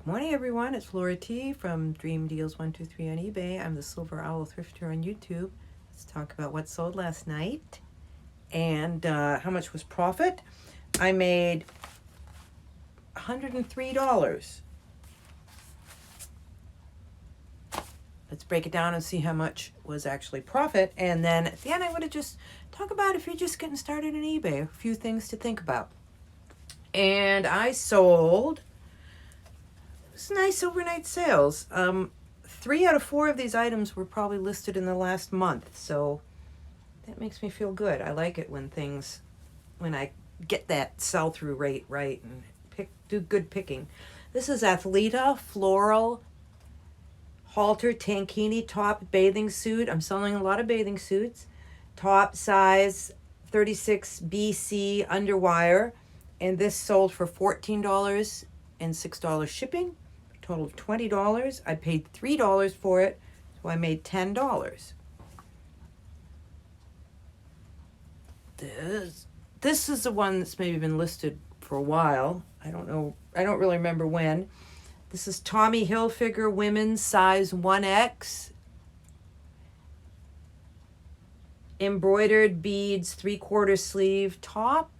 Good morning, everyone. It's Laura T. from Dream Deals 123 on eBay. I'm the Silver Owl Thrifter on YouTube. Let's talk about what sold last night and how much was profit. I made $103. Let's break it down and see how much was actually profit. And then at the end, I want to just talk about if you're just getting started in eBay, a few things to think about. And I sold... It's nice overnight sales. 3 out of 4 of these items were probably listed in the last month, so that makes me feel good. I like it when I get that sell-through rate right and do good picking. This is Athleta Floral Halter Tankini Top Bathing Suit. I'm selling a lot of bathing suits. Top size 36 BC underwire, and this sold for $14 and $6 shipping. Total of $20. I paid $3 for it, so I made $10. This is the one that's maybe been listed for a while. I don't know. I don't really remember when. This is Tommy Hilfiger women's size 1X. Embroidered beads 3/4 sleeve top.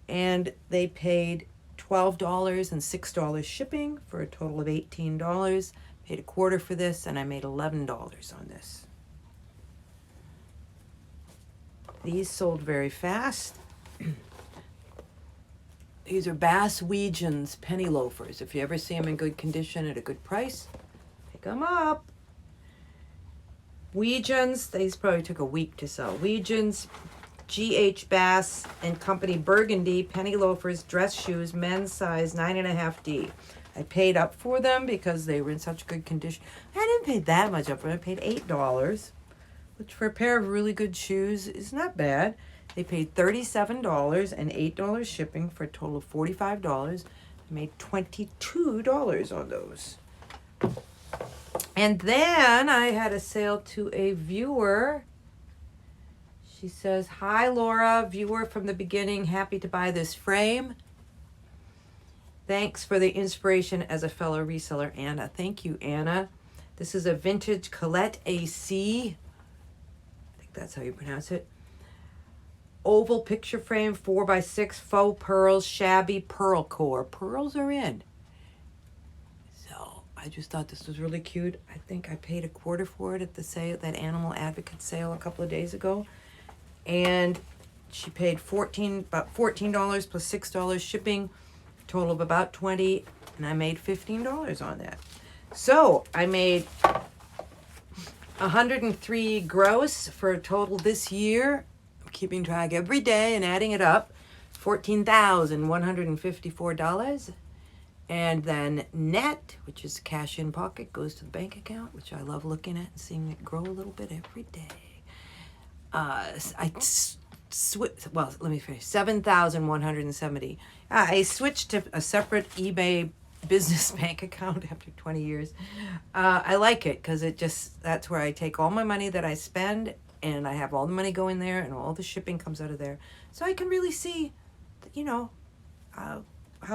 And they paid $12 and $6 shipping for a total of $18. Paid a quarter for this, and I made $11 on this. These sold very fast. These are Bass Weejuns penny loafers. If you ever see them in good condition at a good price, pick them up. Weejuns, these probably took a week to sell. Weejuns, G.H. Bass and Company Burgundy penny loafers, dress shoes, men's size 9.5D. I paid up for them because they were in such good condition. I didn't pay that much up for them. I paid $8, which for a pair of really good shoes is not bad. They paid $37 and $8 shipping for a total of $45. I made $22 on those. And then I had a sale to a viewer. She says, "Hi, Laura, viewer from the beginning. Happy to buy this frame. Thanks for the inspiration as a fellow reseller, Anna." Thank you, Anna. This is a vintage Colette AC. I think that's how you pronounce it. Oval picture frame, 4x6, faux pearls, shabby pearl core. Pearls are in. So I just thought this was really cute. I think I paid a quarter for it at the sale, that Animal Advocate sale a couple of days ago. And she paid about $14 plus $6 shipping, total of about $20, and I made $15 on that. So I made $103 gross for a total this year. I'm keeping track every day and adding it up. $14,154. And then net, which is cash in pocket, goes to the bank account, which I love looking at and seeing it grow a little bit every day. Let me finish. 7,170. I switched to a separate eBay business bank account after 20 years. I like it because that's where I take all my money that I spend, and I have all the money going there, and all the shipping comes out of there. So I can really see, how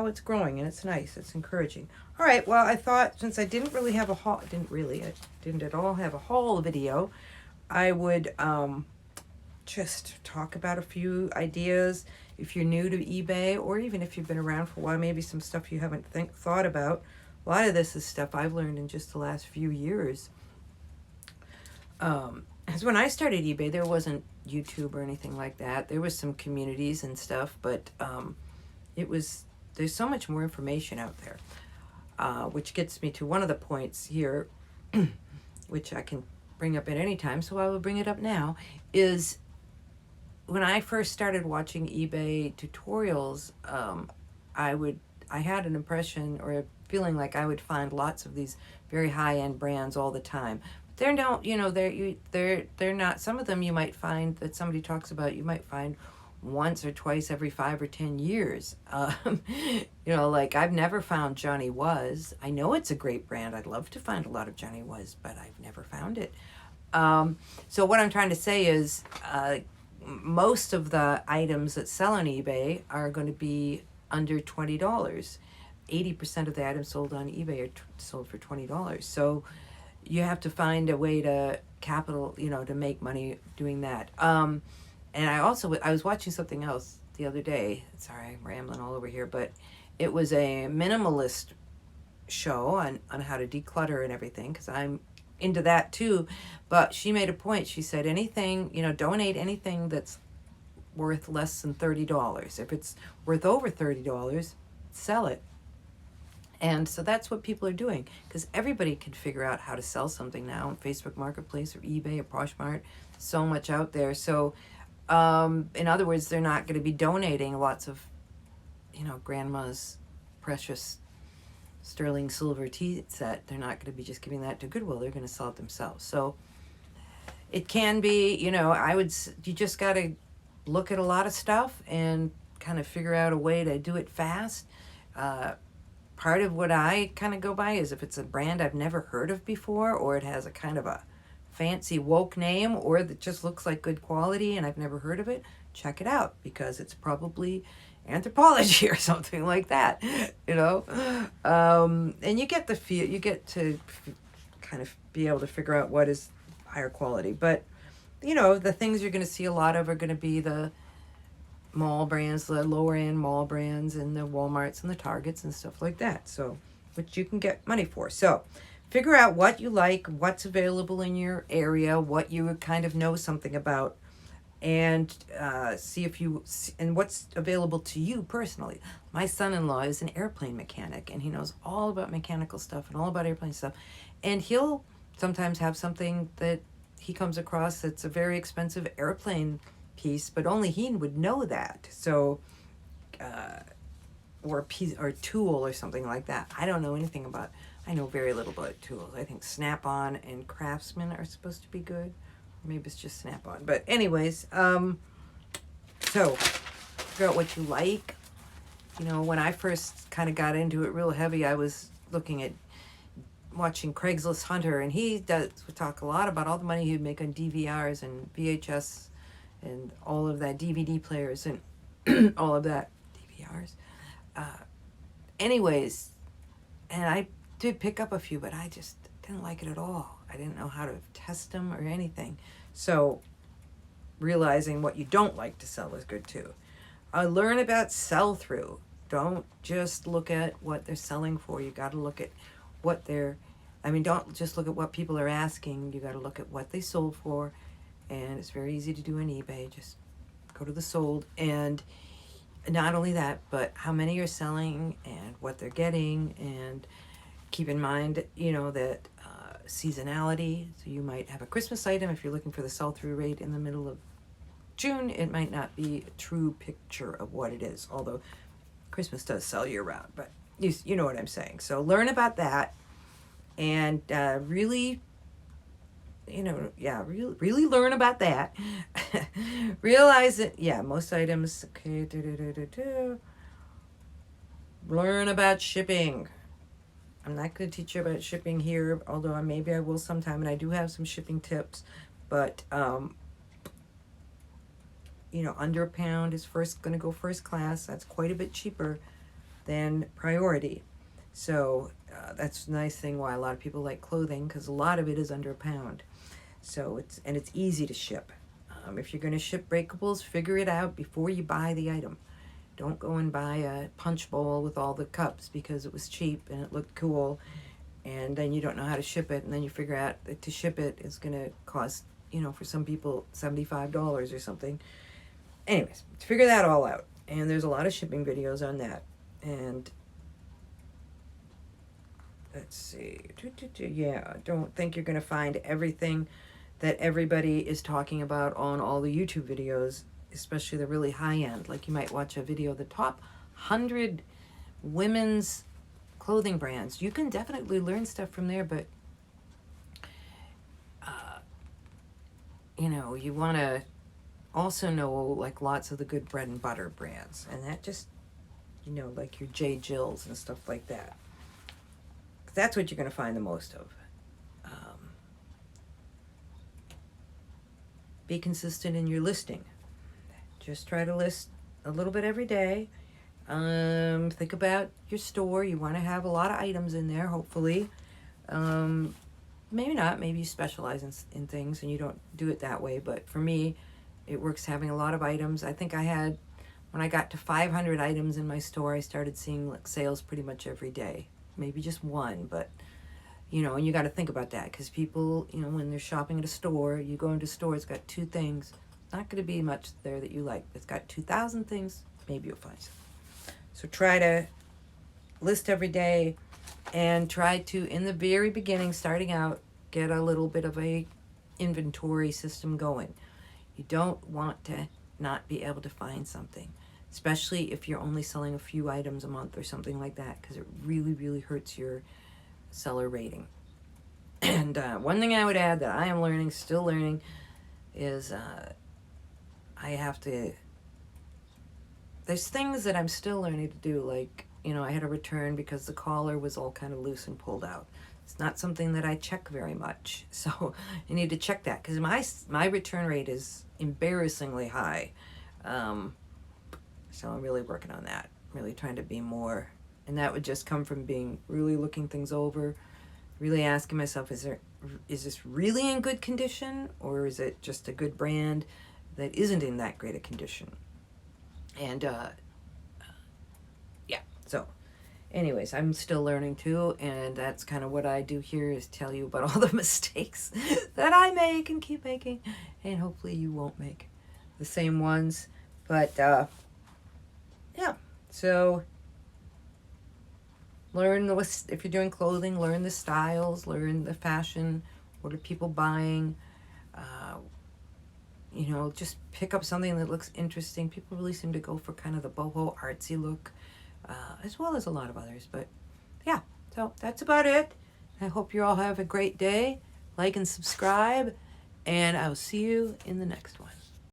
it's growing, and it's nice. It's encouraging. All right. Well, I thought since I didn't at all have a haul video, I would, just talk about a few ideas. If you're new to eBay, or even if you've been around for a while, maybe some stuff you haven't thought about. A lot of this is stuff I've learned in just the last few years. Because when I started eBay, there wasn't YouTube or anything like that. There was some communities and stuff, but there's so much more information out there, which gets me to one of the points here, which I can bring up at any time, so I will bring it up now, is when I first started watching eBay tutorials, I had an impression or a feeling like I would find lots of these very high-end brands all the time. They're not, they're not. Some of them you might find that somebody talks about, you might find once or twice every 5 or 10 years. Like I've never found Johnny Was. I know it's a great brand. I'd love to find a lot of Johnny Was, but I've never found it. So what I'm trying to say is, most of the items that sell on eBay are going to be under $20. 80% of the items sold on eBay are sold for $20. So you have to find a way to capital, to make money doing that. And I was watching something else the other day. Sorry, I'm rambling all over here, but it was a minimalist show on how to declutter and everything, because I'm into that too. But she made a point. She said anything, donate anything that's worth less than $30. If it's worth over $30, sell it. And so that's what people are doing, because everybody can figure out how to sell something now on Facebook Marketplace or eBay or Poshmark. So much out there. So in other words, they're not going to be donating lots of, grandma's precious sterling silver tea set. They're not going to be just giving that to Goodwill. They're going to sell it themselves. So it can be, you just got to look at a lot of stuff and kind of figure out a way to do it fast. Part of what I kind of go by is if it's a brand I've never heard of before, or it has a kind of a fancy woke name, or that just looks like good quality and I've never heard of it, check it out, because it's probably Anthropologie or something like that, and you get to kind of be able to figure out what is higher quality. But the things you're going to see a lot of are going to be the mall brands, the lower end mall brands, and the Walmarts and the Targets and stuff like that, so which you can get money for. So figure out what you like, what's available in your area, what you kind of know something about, and see and what's available to you personally. My son-in-law is an airplane mechanic, and he knows all about mechanical stuff and all about airplane stuff, and he'll sometimes have something that he comes across that's a very expensive airplane piece, but only he would know that. So or a piece or a tool or something like that. I don't know anything about. I know very little about tools. I think Snap-on and Craftsman are supposed to be good. Maybe it's just Snap-on. But anyways, so figure out what you like. When I first kind of got into it real heavy, I was looking at watching Craigslist Hunter, and he would talk a lot about all the money he'd make on DVRs and VHS and all of that, DVD players and all of that, DVRs. Anyways, and I did pick up a few, but I just didn't like it at all. I didn't know how to test them or anything. So realizing what you don't like to sell is good too. Learn about sell-through. Don't just look at what they're selling for. You got to look at what don't just look at what people are asking. You got to look at what they sold for. And it's very easy to do on eBay. Just go to the sold. And not only that, but how many are selling and what they're getting. And keep in mind, that seasonality. So you might have a Christmas item. If you're looking for the sell-through rate in the middle of June, it might not be a true picture of what it is. Although Christmas does sell year-round. But you know what I'm saying. So learn about that. And really learn about that. Realize that, most items, okay, learn about shipping. I'm not going to teach you about shipping here, although maybe I will sometime, and I do have some shipping tips, but, under a pound is going to go first class. That's quite a bit cheaper than priority. So that's a nice thing why a lot of people like clothing, because a lot of it is under a pound. So it's easy to ship. If you're going to ship breakables, figure it out before you buy the item. Don't go and buy a punch bowl with all the cups because it was cheap and it looked cool, and then you don't know how to ship it, and then you figure out that to ship it is going to cost, for some people $75 or something. Anyways, figure that all out. And there's a lot of shipping videos on that. And let's see. Don't think you're going to find everything that everybody is talking about on all the YouTube videos, especially the really high end. Like you might watch a video of the top 100 women's clothing brands. You can definitely learn stuff from there, but you want to also know like lots of the good bread and butter brands, and that just like your J. Jills and stuff like that. That's what you're going to find the most of. Be consistent in your listing. Just try to list a little bit every day. Think about your store. You want to have a lot of items in there, hopefully. Maybe not. Maybe you specialize in things and you don't do it that way. But for me, it works having a lot of items. I think when I got to 500 items in my store, I started seeing like sales pretty much every day. Maybe just one, but and you got to think about that because people, when they're shopping at a store, you go into a store, it's got two things. Not going to be much there that you like. It's got 2,000 things. Maybe you'll find some. So try to list every day and try to, in the very beginning, starting out, get a little bit of a inventory system going. You don't want to not be able to find something, especially if you're only selling a few items a month or something like that, because it really, really hurts your seller rating. And one thing I would add that I am still learning, is there's things that I'm still learning to do, like, I had a return because the collar was all kind of loose and pulled out. It's not something that I check very much, so I need to check that because my return rate is embarrassingly high. So I'm really working on that, really trying to be more, and that would just come from being really looking things over, really asking myself, is this really in good condition, or is it just a good brand that isn't in that great a condition? And yeah, so anyways, I'm still learning too, and that's kind of what I do here, is tell you about all the mistakes that I make and keep making, and hopefully you won't make the same ones. But yeah, so if you're doing clothing, learn the styles, learn the fashion, what are people buying, just pick up something that looks interesting. People really seem to go for kind of the boho artsy look, as well as a lot of others. But yeah, so that's about it. I hope you all have a great day. Like and subscribe, and I'll see you in the next one.